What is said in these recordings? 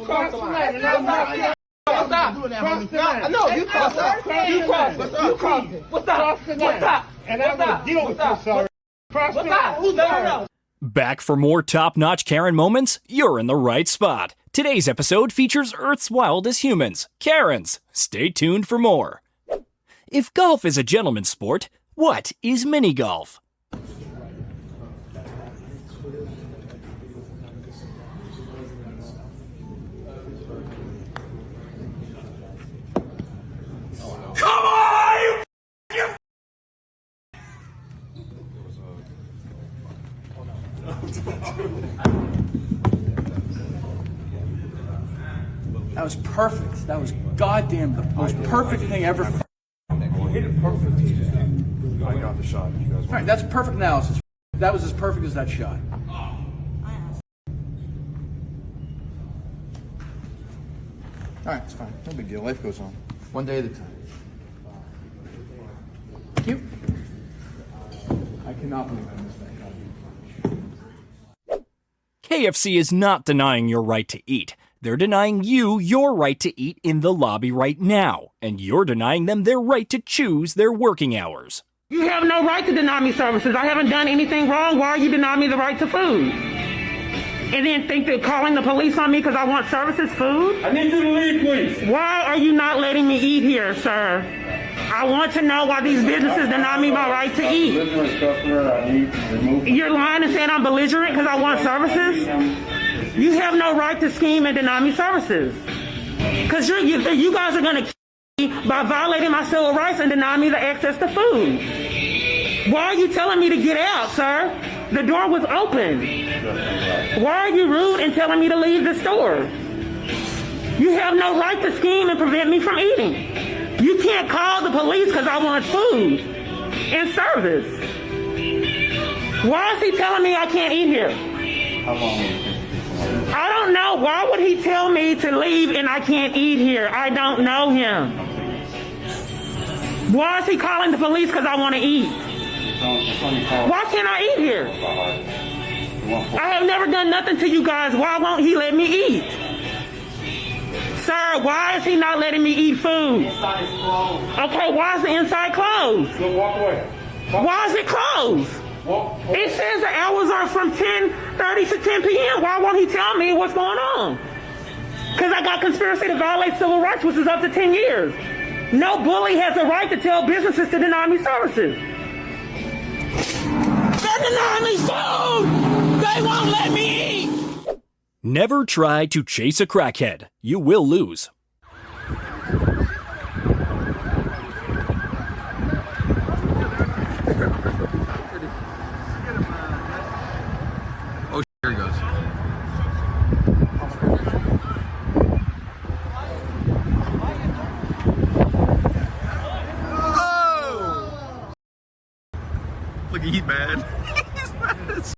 crossed the line. What's up? No, you crossed it. You crossed it. You crossed it. What's up? What's up? And I'm going to deal with you, sorry. What's up? Who's sorry? Back for more top-notch Karen moments? You're in the right spot. Today's episode features Earth's wildest humans, Karens. Stay tuned for more. If golf is a gentleman's sport, what is mini golf? Come on! That was perfect. That was goddamn the most perfect thing ever. Hit it perfect. I got the shot. You guys All right, that's perfect analysis. That was as perfect as that shot. All right, it's fine. No big deal. Life goes on. One day at a time. Thank you. I cannot believe I missed that shot. KFC is not denying your right to eat. They're denying you your right to eat in the lobby right now, and you're denying them their right to choose their working hours. You have no right to deny me services. I haven't done anything wrong. Why are you denying me the right to food? And then think they're calling the police on me because I want services food? I need you to leave, please. Why are you not letting me eat here, sir? I want to know why these businesses deny me my right to eat. You're lying and saying I'm belligerent because I want services? You have no right to scheme and deny me services. Because you guys are going to kill me by violating my civil rights and deny me the access to food. Why are you telling me to get out, sir? The door was open. Why are you rude and telling me to leave the store? You have no right to scheme and prevent me from eating. You can't call the police because I want food and service. Why is he telling me I can't eat here? How long? I don't know. Why would he tell me to leave and I can't eat here? I don't know him. Why is he calling the police because I want to eat? Why can't I eat here? I have never done nothing to you guys. Why won't he let me eat? Sir, why is he not letting me eat food? Inside is closed. Okay, why is the inside closed? So walk away. Why is it closed? Walk. It says the hours are from 10:30 to 10 p.m. Why won't he tell me what's going on? Because I got conspiracy to violate civil rights, which is up to 10 years. No bully has the right to tell businesses to deny me services. They're denying me food! They won't let me eat! Never try to chase a crackhead. You will lose. Oh, here he goes. Oh! Look, he's mad. He's mad.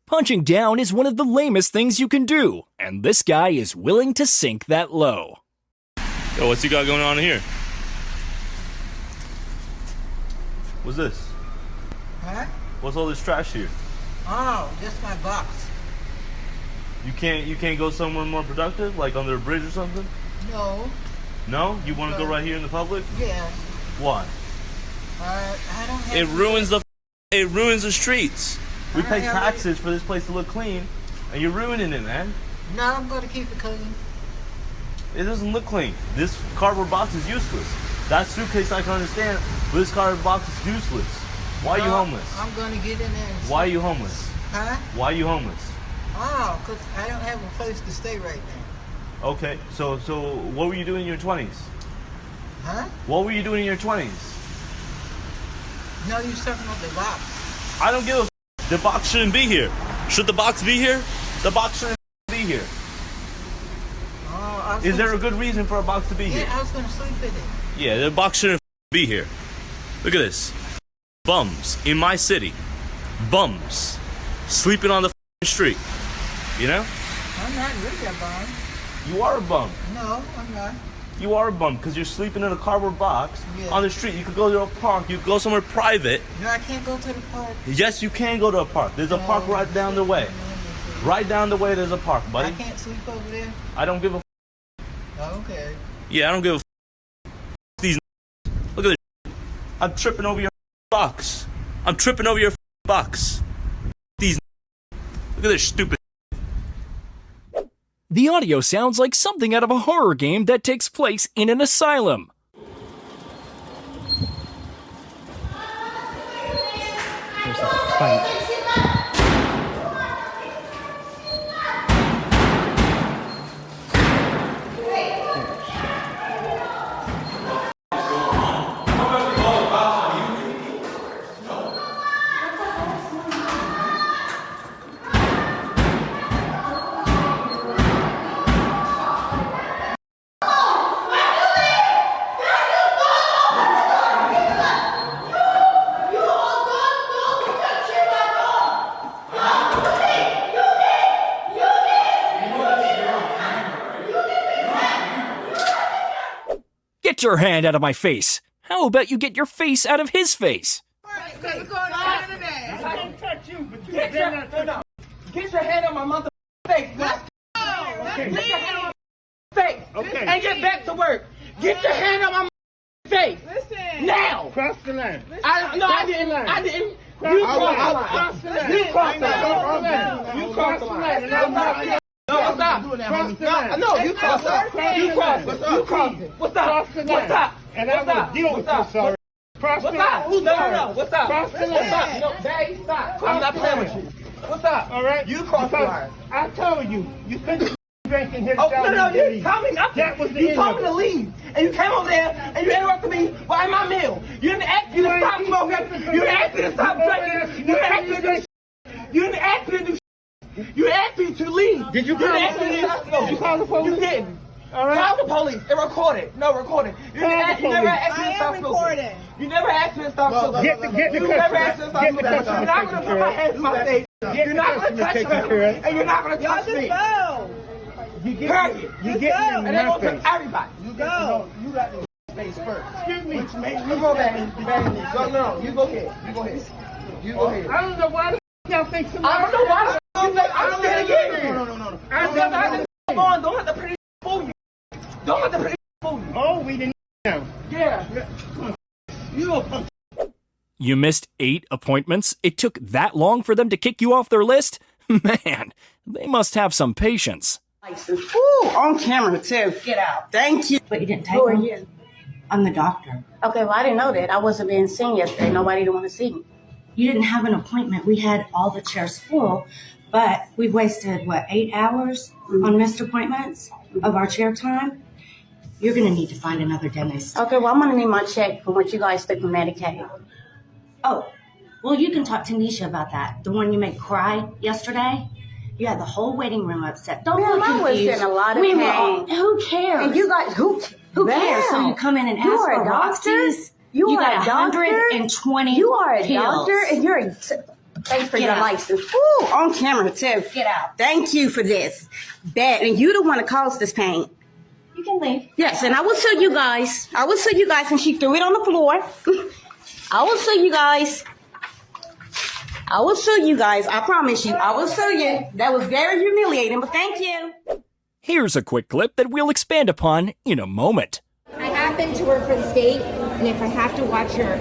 Punching down is one of the lamest things you can do, and this guy is willing to sink that low. Yo, what's you got going on here? What's this? Huh? What's all this trash here? Oh, just my box. You can't go somewhere more productive, like under a bridge or something? No. No? You want to go right here in the public? Yeah. Why? I don't have. It ruins the streets. We I pay don't have taxes for this place to look clean, and you're ruining it, man. No, I'm going to keep it clean. It doesn't look clean. This cardboard box is useless. That suitcase I can understand, but this cardboard box is useless. Why are you homeless? I'm going to get in there and Why are you homeless? Huh? Why are you homeless? Oh, because I don't have a place to stay right now. Okay, so what were you doing in your 20s? Huh? What were you doing in your 20s? No, you're talking about the box. I don't give a f. The box shouldn't be here. Should the box be here? The box shouldn't be here. Oh, Is there a good reason for a box to be here? Yeah, I was going to sleep in it. Yeah, the box shouldn't be here. Look at this. Bums in my city. Bums sleeping on the street. You know? I'm not really a bum. You are a bum. No, I'm not. You are a bum because you're sleeping in a cardboard box on the street. You could go to a park. You could go somewhere private. No, I can't go to the park. Yes, you can go to a park. There's a park right down the way. Right down the way there's a park, buddy. I can't sleep over there? I don't give a Okay. Yeah, I don't give a these look at this. I'm tripping over your box. I'm tripping over your box. These look at this stupid. The audio sounds like something out of a horror game that takes place in an asylum. There's a fight. Get your hand out of my face! How about you get your face out of his face? I didn't touch you, but you did not touch me. Get your hand on my mother face. Let's go. Get your hand on my face. Okay. And get back to work. Get your hand on my face. Listen. Now. Cross the line. I didn't. I didn't. You crossed the line. You crossed the line. You crossed the line. No, stop. No, you crossed it. You crossed it. You crossed it. What's up? What's up? And I will deal with this already. Cross the What's up? line. No. What's up? Cross the line. What's up? No, Daddy, stop. I'm not playing with you. What's up? All right? You crossed the line. I told you. You couldn't drink and hit Oh, down. no, you didn't tell me nothing. That was the you end told of me it. to leave, and you came over there, and you interrupted me by my meal. You didn't ask me to stop smoking. You didn't ask me to stop drinking. You didn't ask me to do You didn't ask me to do You asked me to leave. Did you didn't call ask the me to police? stop smoking. Did you call the police? You didn't. All right. Call the police. It recorded. No, recorded. You Call never the asked me to police. stop I am smoking. recording. You never asked me to stop smoking. Get the You never asked me to stop Get the smoking. customer You're not going to put my hands in my face. Get You're not going to touch me. And you're not going to Y'all touch just me. go. You get Period. You Just get go. in And they my going to face. touch everybody. Go. You got the face first. Excuse me. Which made me go back. No, you go ahead. You go ahead. You go ahead. I don't know why the y'all think somebody. I don't know why you think I'm saying again. No. Come on, don't let the pretty fool you. Don't let the pretty fool you. Oh, we didn't know. Yeah. You a punk. You missed 8 appointments? It took that long for them to kick you off their list? Man, they must have some patience. Ooh, on camera too. Get out. Thank you. But you didn't take Who are them? you? I'm the doctor. Okay, well I didn't know that. I wasn't being seen yesterday. Nobody didn't want to see me. You didn't have an appointment. We had all the chairs full, but we wasted, 8 hours on missed appointments of our chair time? You're going to need to find another dentist. Okay, well I'm gonna need my check from what you guys took from Medicaid. Oh, well, you can talk to Nisha about that. The one you made cry yesterday. You had the whole waiting room upset. Don't Ma'am, look I was confused. in a lot of We were pain. all- who cares? And you guys, who cares? So Ma'am, you come in and you ask are for a doctor? Roxy's? You are got a doctor? 120 You are a pills. doctor and you're a thanks for Get your out. license. Ooh, on camera too. Get out. Thank you for this. Bad, and you the one that caused this pain. You can leave. Yes, and I will sue you guys. I will sue you guys, and she threw it on the floor. I will sue you guys. I will sue you guys. I promise you. I will sue you. That was very humiliating, but thank you. Here's a quick clip that we'll expand upon in a moment. I have been to work for the state, and if I have to watch your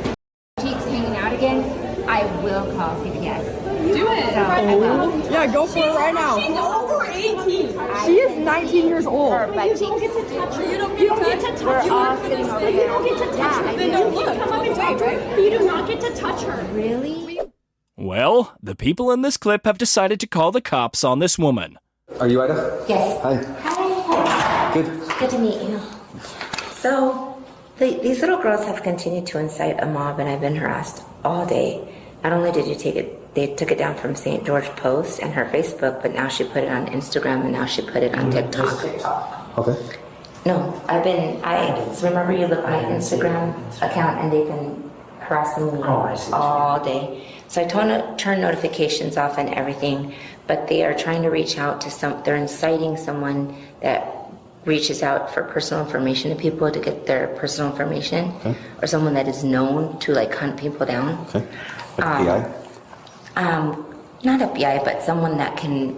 cheeks hanging out again, I will call CPS. Do it. So I will. Yeah, go for it right now. She's over 18. She is 19 years old. Her butt cheeks. You don't get to touch her. You don't get to touch her. We're all sitting over You there. don't get to touch Yeah, her. I Then do. you can come up and talk to her. But you do not get to touch her. Really? Well, the people in this clip have decided to call the cops on this woman. Are you Ida? Yes. Hi. Hi. Good. Good to meet you. So, these little girls have continued to incite a mob, and I've been harassed all day. Not only did you take it, they took it down from St. George Post and her Facebook, but now she put it on Instagram, and now she put it on TikTok. Okay. No, so remember you look at my Instagram account, and they've been harassing me all day. So I turn notifications off and everything, but they are trying to reach out to they're inciting someone that reaches out for personal information to people to get their personal information, or someone that is known to hunt people down. Okay. FBI? Not FBI, but someone that can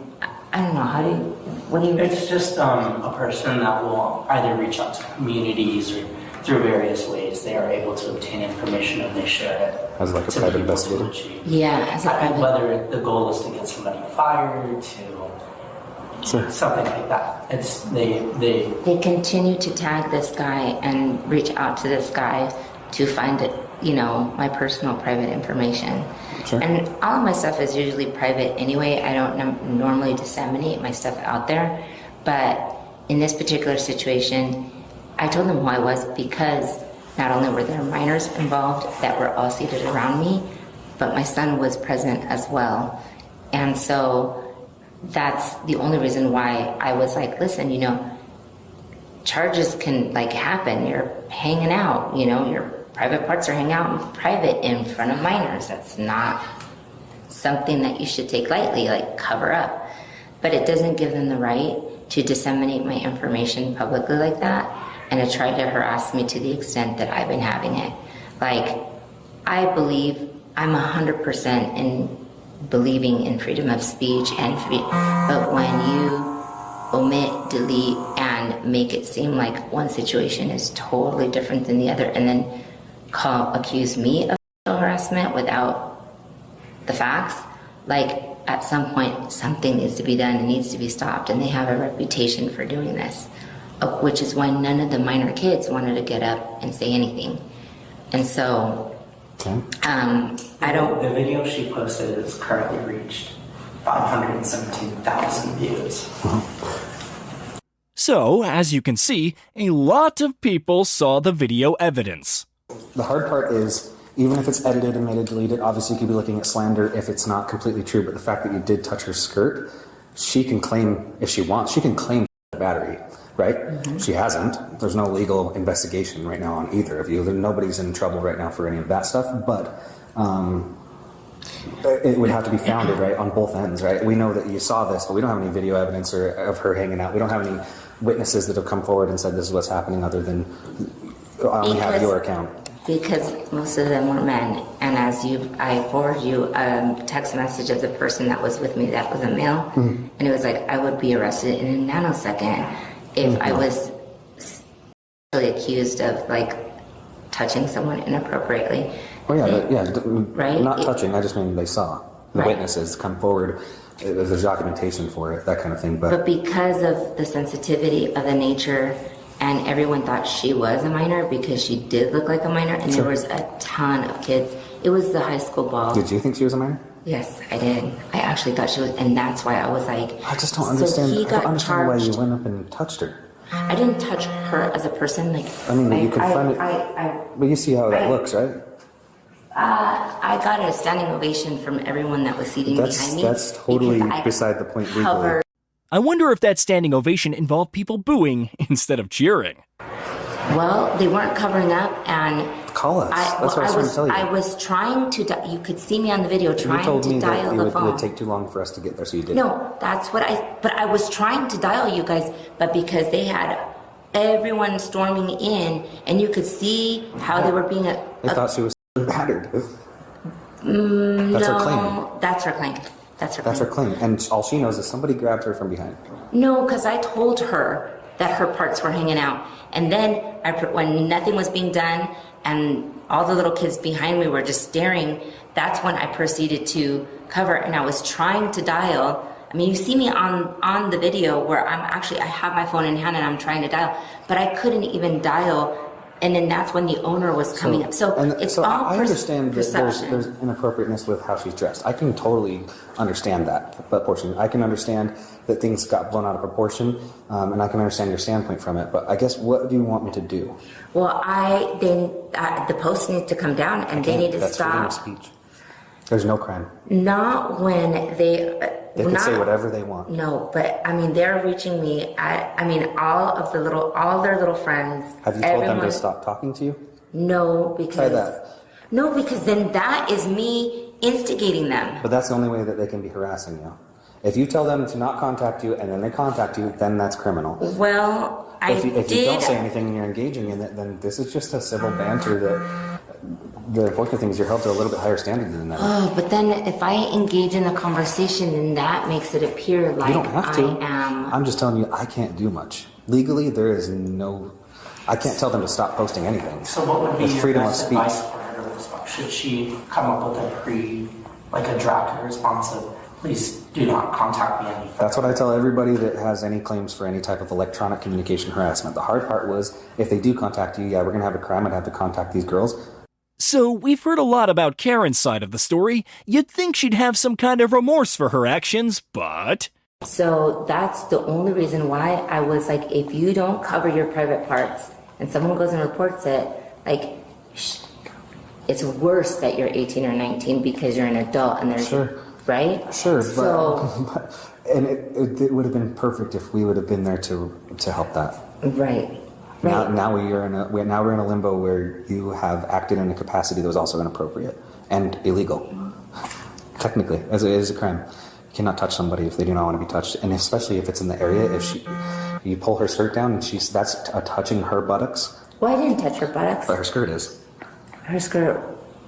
I don't know, how do you, what do you... It's just a person that will either reach out to communities or through various ways they are able to obtain information and they share it. As like a private investigator? Yeah, as a private... Whether the goal is to get somebody fired, to something like that. It's they continue to tag this guy and reach out to this guy to find it, you know, my personal private information. Sure. And all of my stuff is usually private anyway. I don't normally disseminate my stuff out there. But in this particular situation, I told them who I was because not only were there minors involved that were all seated around me, but my son was present as well. And so that's the only reason why I was like, listen, you know, charges can like happen. You're hanging out, you know, your private parts are hanging out in private in front of minors. That's not something that you should take lightly, like cover up. But it doesn't give them the right to disseminate my information publicly like that and to try to harass me to the extent that I've been having it. Like, I believe I'm 100% in believing in freedom of speech and but when you omit, delete, and make it seem like one situation is totally different than the other and then accuse me of harassment without the facts, like at some point something needs to be done and needs to be stopped, and they have a reputation for doing this, which is why none of the minor kids wanted to get up and say anything. And so I don't... The video she posted has currently reached 517,000 views. So, as you can see, a lot of people saw the video evidence. The hard part is, even if it's edited and made and deleted, obviously you could be looking at slander if it's not completely true, but the fact that you did touch her skirt, she can claim, if she wants, she can claim battery, right? Mm-hmm. She hasn't. There's no legal investigation right now on either of you. Nobody's in trouble right now for any of that stuff, but it would have to be founded, right, on both ends, right? We know that you saw this, but we don't have any video evidence of her hanging out. We don't have any witnesses that have come forward and said this is what's happening other than I only have your account. Because most of them were men, and I forwarded you a text message of the person that was with me that was a male, mm-hmm. and it was like, I would be arrested in a nanosecond if mm-hmm. I was accused of like touching someone inappropriately. Oh yeah, right? Not touching, I just mean they saw. The right. Witnesses come forward, there's documentation for it, that kind of thing. But because of the sensitivity of the nature, and everyone thought she was a minor because she did look like a minor, and there was a ton of kids. It was the high school ball. Did you think she was a minor? Yes, I did. I actually thought she was, and that's why I was like... I just don't understand. I don't understand why you went up and touched her. I didn't touch her as a person. Like, I mean, you confronted... But you see how that looks, right? I got a standing ovation from everyone that was seating behind me. That's totally beside the point legally. I wonder if that standing ovation involved people booing instead of cheering. Well, they weren't covering up, and... Call us. That's what I was trying to tell you. I was trying to... You could see me on the video trying to dial the phone. You told me that it would take too long for us to get there, so you didn't. No, that's what But I was trying to dial you guys, but because they had everyone storming in, and you could see how they were being... I thought she was battered. That's her claim. That's her claim. That's her claim. And all she knows is somebody grabbed her from behind. No, because I told her that her parts were hanging out. And then when nothing was being done and all the little kids behind me were just staring, that's when I proceeded to cover. And I was trying to dial. I mean, you see me on the video where I have my phone in hand and I'm trying to dial. But I couldn't even dial. And then that's when the owner was coming up. So it's all I understand perception. That there's inappropriateness with how she's dressed. I can totally understand that portion. I can understand that things got blown out of proportion, and I can understand your standpoint from it. But I guess, what do you want me to do? Well, the post needs to come down, and they need to stop. That's freedom of speech. There's no crime. Not when they can say whatever they want. No, but I mean, they're reaching me all their little friends. Have you told them to stop talking to you? No, because... Try that. No, because then that is me instigating them. But that's the only way that they can be harassing you. If you tell them to not contact you and then they contact you, then that's criminal. Well, if you don't say anything and you're engaging in it, then this is just a civil banter the unfortunate thing is you're held to a little bit higher standard than that. Oh, but then if I engage in a conversation, then that makes it appear like You don't have to. I am. I'm just telling you, I can't do much. Legally, there is no... I can't tell them to stop posting anything. So what would be It's your freedom of best speech. advice for her to respond? Should she come up with a drafted response of, please do not contact me any further? That's what I tell everybody that has any claims for any type of electronic communication harassment. The hard part was, if they do contact you, yeah, we're going to have a crime. I'd have to contact these girls. So, we've heard a lot about Karen's side of the story. You'd think she'd have some kind of remorse for her actions, but... So that's the only reason why I was like, if you don't cover your private parts and someone goes and reports it, like, it's worse that you're 18 or 19 because you're an adult and there's... Sure. Right? Sure, So, and it would have been perfect if we would have been there to help that. Right. Now we're in a limbo where you have acted in a capacity that was also inappropriate and illegal. Technically, as it is a crime. You cannot touch somebody if they do not want to be touched, and especially if it's in the area. If you pull her skirt down, and that's touching her buttocks. Well, I didn't touch her buttocks. But her skirt is. Her skirt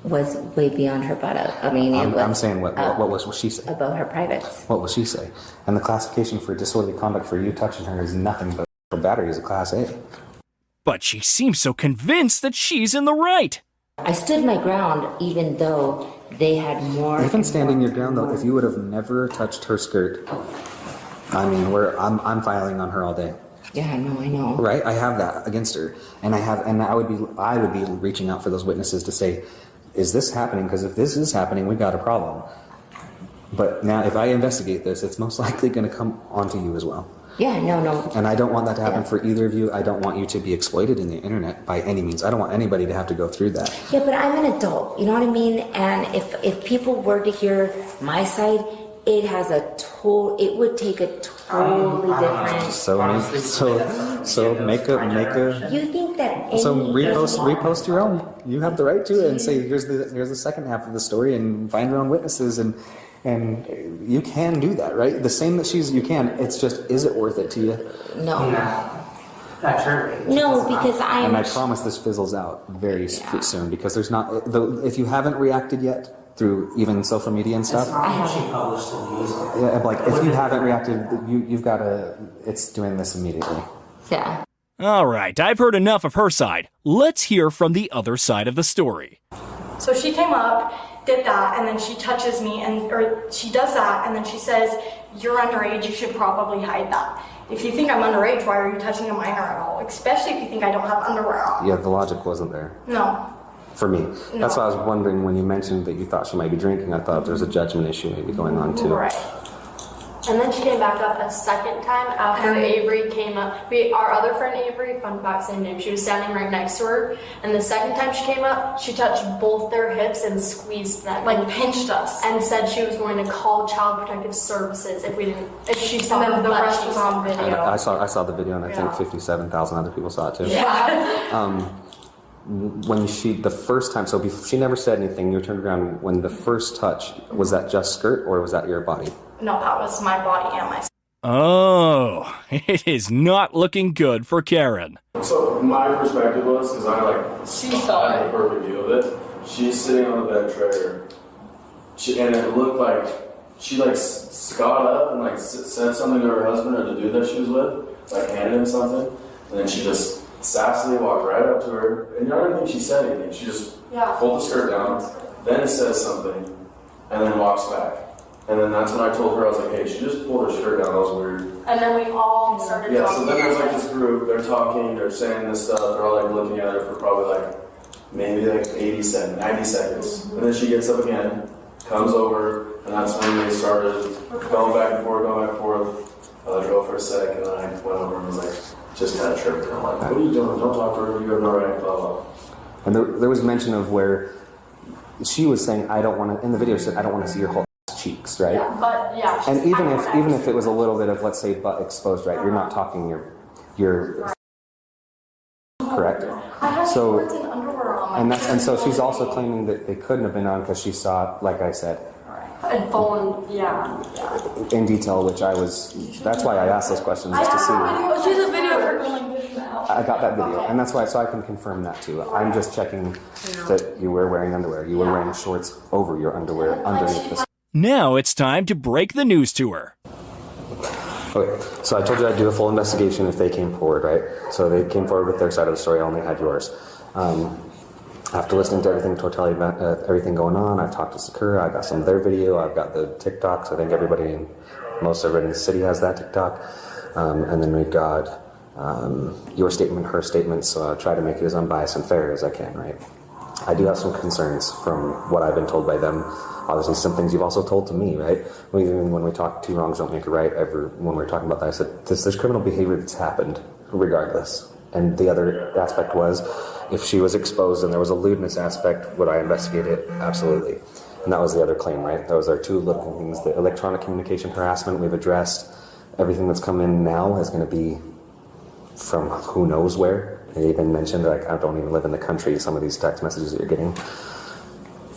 was way beyond her buttock. I mean, I'm saying what was she say? About her privates. What will she say? And the classification for disorderly conduct for you touching her is nothing but for battery is a class A. But she seems so convinced that she's in the right. I stood my ground even though they had more... Even standing your ground, though, if you would have never touched her skirt, I mean, I'm filing on her all day. Yeah, I know. Right? I have that against her. And I would be reaching out for those witnesses to say, is this happening? Because if this is happening, we got a problem. But now, if I investigate this, it's most likely going to come onto you as well. Yeah, no. And I don't want that to happen for either of you. I don't want you to be exploited in the internet by any means. I don't want anybody to have to go through that. Yeah, but I'm an adult, you know what I mean? And if people were to hear my side, it would take a totally different... So make a... You think that... So repost your own. You have the right to it and say, here's the second half of the story and find your own witnesses and you can do that, right? The same that you can. It's just, is it worth it to you? No. That's her. No, because And I promise this fizzles out very soon because there's not... If you haven't reacted yet through even social media and stuff... She published the news. Yeah, like, if you haven't reacted, you've got to... It's doing this immediately. Yeah. All right, I've heard enough of her side. Let's hear from the other side of the story. So she came up, did that, and then she touches me, or she does that, and then she says, "You're underage, you should probably hide that. If you think I'm underage, why are you touching a minor at all? Especially if you think I don't have underwear on." Yeah, the logic wasn't there. No. For me. That's why I was wondering when you mentioned that you thought she might be drinking, I thought there was a judgment issue maybe going on too. Right. And then she came back up a second time after Avery came up. Our other friend Avery, fun fact, same name, she was standing right next to her. And the second time she came up, she touched both their hips and squeezed them. Like pinched us. And said she was going to call Child Protective Services if she saw and then the but rest she was on video. I saw the video and I think 57,000 other people saw it too. Yeah. When the first time, so she never said anything, you turned around, when the first touch, was that just skirt or was that your body? No, that was my body and my... Oh, it is not looking good for Karen. So my perspective was, because I had a perfect view of it, she's sitting on the bed tray, and it looked like she got up and said something to her husband or the dude that she was with, handed him something, and then she just sassily walked right up to her, and I don't think she said anything. She just pulled the skirt down, then says something, and then walks back. And then that's when I told her, I was like, hey, she just pulled her skirt down, that was weird. And then we all started talking. Yeah, so then there's this group, they're talking, they're saying this stuff, they're all looking at her for probably maybe 80 seconds, 90 seconds. And then she gets up again, comes over, and that's when they started going back and forth. I let her go for a sec, and then I went over and was just kind of tripped her. I'm like, what are you doing? Don't talk to her, you're all right, blah, blah. And there was mention of where she was saying, I don't want to, in the video she said, I don't want to see your whole cheeks, right? Yeah, but yeah. And even if it was a little bit of, let's say, butt exposed, right? You're not talking your correct? I had so shorts and underwear on. and so she's also claiming that they couldn't have been on because she saw, like I said, and phone, in detail, which that's why I asked those questions, just to see. She's a video of her going like this now. I got that video, and that's why, so I can confirm that too. I'm just checking just that you were wearing underwear. You were wearing shorts over your underwear underneath the. Now it's time to break the news to her. Okay, so I told you I'd do a full investigation if they came forward, right? So they came forward with their side of the story. I only had yours. After listening to everything, totality, everything going on, I've talked to Sakura. I got some of their video. I've got the TikToks. I think most everybody in the city has that TikTok. And then we've got your statement, her statement. So I'll try to make it as unbiased and fair as I can, right? I do have some concerns from what I've been told by them. Obviously, some things you've also told to me, right? Even when we talk, two wrongs don't make a right. When we were talking about that, I said, there's criminal behavior that's happened, regardless. And the other aspect was, if she was exposed and there was a lewdness aspect, would I investigate it? Absolutely. And that was the other claim, right? Those are two little things. The electronic communication harassment we've addressed. Everything that's come in now is going to be from who knows where. They even mentioned, like, I don't even live in the country, some of these text messages that you're getting.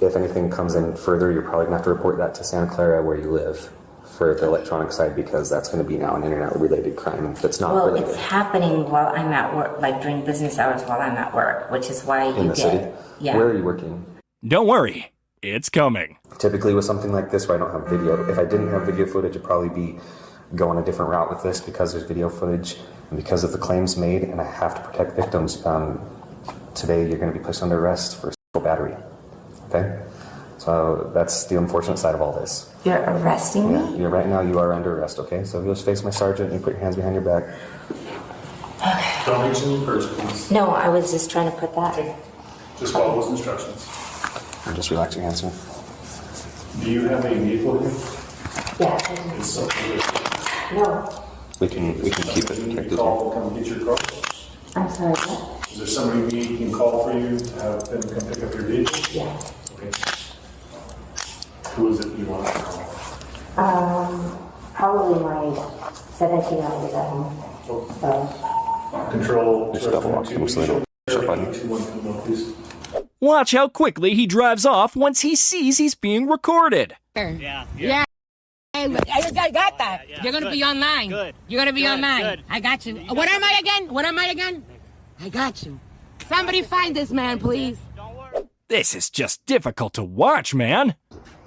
If anything comes in further, you're probably going to have to report that to Santa Clara where you live for the electronic side, because that's going to be now an internet-related crime that's not related. Well, it's happening while I'm at work, like during business hours while I'm at work, which is why in the city? Yeah. Where are you working? Don't worry, it's coming. Typically with something like this where I don't have video, if I didn't have video footage, it'd probably be going a different route with this, because there's video footage and because of the claims made, and I have to protect victims. Today you're going to be placed under arrest for sexual battery. Okay? So that's the unfortunate side of all this. You're arresting me? Right now you are under arrest, okay? So you'll just face my sergeant and you put your hands behind your back. Okay. Don't reach in your purse, please. No, I was just trying to put that. Okay. Just follow those instructions. And just relax your hands, sir. Do you have any vehicle here? Yeah. It's something that No. We can keep it protected. Call, come get your car. I'm sorry, what? Is there somebody we can call for you to have them come pick up your vehicle? Yeah. Okay. Who is it you want to call? Probably my 17-year-old is at home. So. Control. Just double lock them so they don't push a button. Please. Watch how quickly he drives off once he sees he's being recorded. Yeah. I got that. You're gonna be online. Good. You're gonna be online. Good. I got you. What am I again? I got you. Somebody find this man, please. This is just difficult to watch, man.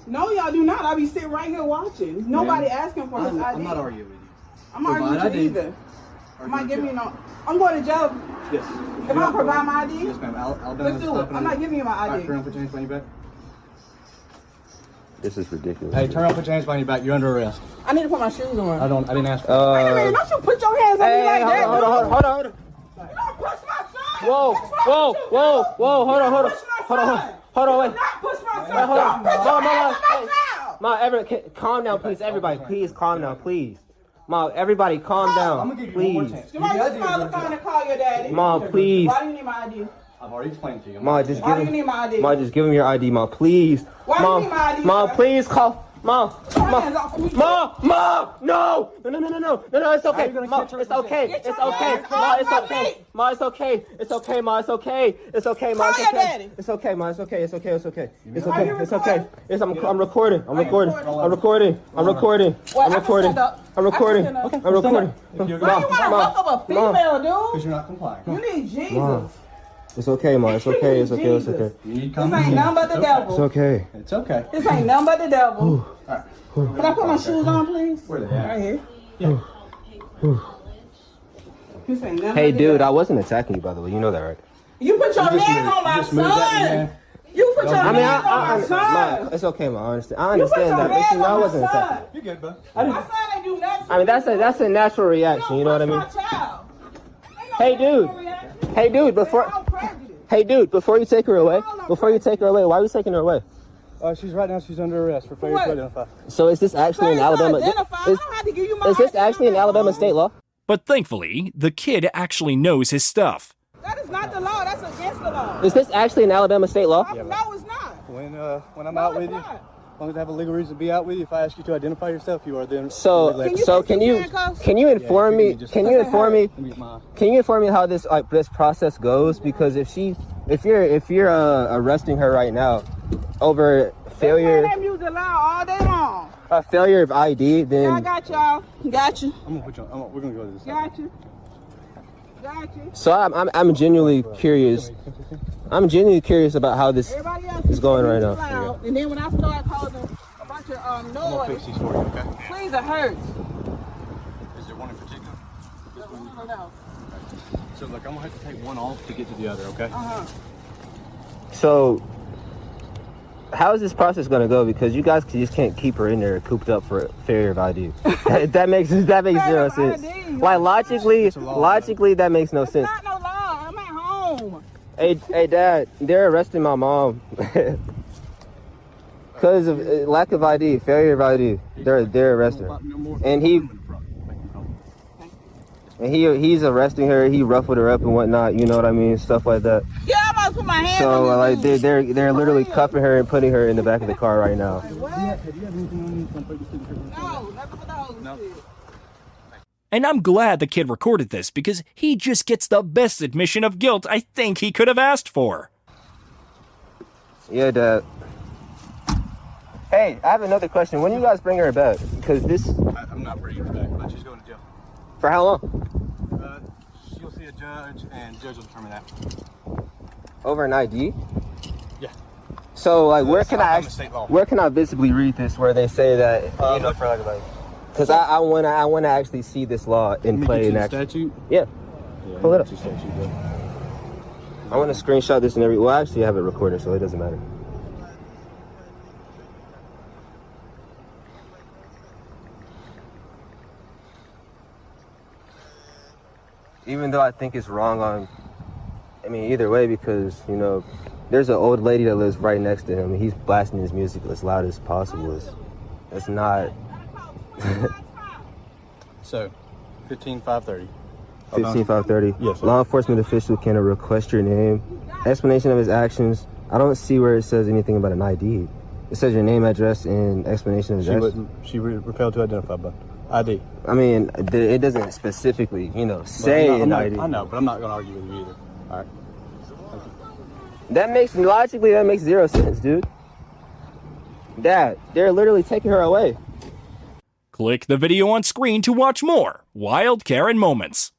No, y'all do not. I'll be sitting right here watching. Nobody asking for his ID. I'm not arguing with you. I'm not arguing with you either. I'm not giving you no. I'm going to jail. Yes. If I don't provide my ID. Yes, ma'am. Let's do it. I'm not giving you my ID. All right, turn around, put your hands behind your back. This is ridiculous. Hey, turn around, put your hands behind your back. You're under arrest. I need to put my shoes on. I didn't ask for it. Wait a minute, don't you put your hands on me like that. Hold on. You don't push my son. Whoa, hold on, wait. Do not push my son. Hold on. Don't put your hands on my Everett, calm down, please. Everybody, please calm down, please. Ma, everybody, calm down. I'm gonna give you one more chance. Do I just call the phone and call your daddy? Ma, please. Why do you need my ID? I've already explained to you. Why do you need my ID? Ma, just give him your ID, Ma, please. Why do you need my ID? Ma, please call. Ma, it's okay. Hands off me. No, it's okay. Ma, it's okay. It's okay. Ma, it's okay. Ma, it's okay. It's okay, Ma, it's okay. It's okay, Ma, it's Call your okay. daddy. It's okay, Ma, it's okay. It's okay. It's okay. It's Are you okay. It's okay. recording? Yes, I'm recording. I'm recording. recording? I'm recording. I'm recording. Well, I'm I can recording. stand up. I'm recording. I can stand up. I'm recording. Why you want to fuck up a female, dude? Because you're not complying. You need Jesus. Ma, it's okay, Ma. It's okay. It's okay. It's okay. This ain't nothing but the devil. It's okay. It's okay. This ain't nothing but the devil. Alright. Can I put my shoes on, please? Where they at? Right here. This ain't nothing Hey, but the dude, devil. I wasn't attacking you, by the way. You know that, right? You put your hands on my son. You put your hands on my son. Ma, it's okay, Ma. I understand. I You put understand your that. hands Listen, I on my wasn't son. attacking. You good, bud? My son ain't do nothing. I mean, that's a natural reaction. You know what I mean? My child. Hey, dude. Hey, dude. Before you take her away, why are you taking her away? She's right now. She's under arrest for failure to identify. So is this actually in Alabama? Is this actually in Alabama state law? But thankfully, the kid actually knows his stuff. That is not the law. That's against the law. Is this actually in Alabama state law? No, it's not. When I'm out with you, as long as I have a legal reason to be out with you, if I ask you to identify yourself, you are then. So can you inform me? Can you inform me how this process goes? Because if you're arresting her right now over failure, They use the law all day long. a failure of ID, then I got y'all. Got you. I'm gonna put you on. We're gonna go to this. Got you. So I'm genuinely curious. I'm genuinely curious about how this is going right now. And then when I start causing a bunch of noise, please, it hurts. Is there one in particular? I don't know. So look, I'm gonna have to take one off to get to the other, okay? So, how is this process gonna go? Because you guys just can't keep her in there cooped up for failure of ID. that makes zero sense. Like logically, that makes no sense. Not no law. I'm at home. Hey, Dad, they're arresting my mom because of lack of ID, failure of ID. They're arresting her, and he's arresting her. He ruffled her up and whatnot. You know what I mean? Stuff like that. Yeah, I'm about to put my hands So on like they're literally cuffing her and putting her in the back of the car right now. Have you had anything on you? No, never put the hose. No. And I'm glad the kid recorded this because he just gets the best admission of guilt I think he could have asked for. Yeah, Dad. Hey, I have another question. When you guys bring her back? Because this... I'm not bringing her back, but she's going to jail. For how long? She'll see a judge, and the judge will determine that. Over an ID? Yeah. So, like, where can I visibly read this where they say that, for like a like... Because I wanna actually see this law in play in action. Statute? Yeah. Pull it up. Statute, I want to screenshot this and every. Well, actually, I have it recorded, so it doesn't matter. Even though I think it's wrong either way, because there's an old lady that lives right next to him, and he's blasting his music as loud as possible. It's not. So, 15-530. 15-530. Yes, sir. Law enforcement official can request your name, explanation of his actions. I don't see where it says anything about an ID. It says your name, address, and explanation of his actions. She repelled to identify by ID. I mean, it doesn't specifically, say an ID. I know, but I'm not going to argue with you either. All right. That makes zero sense, dude. Dad, they're literally taking her away. Click the video on screen to watch more Wild Karen moments.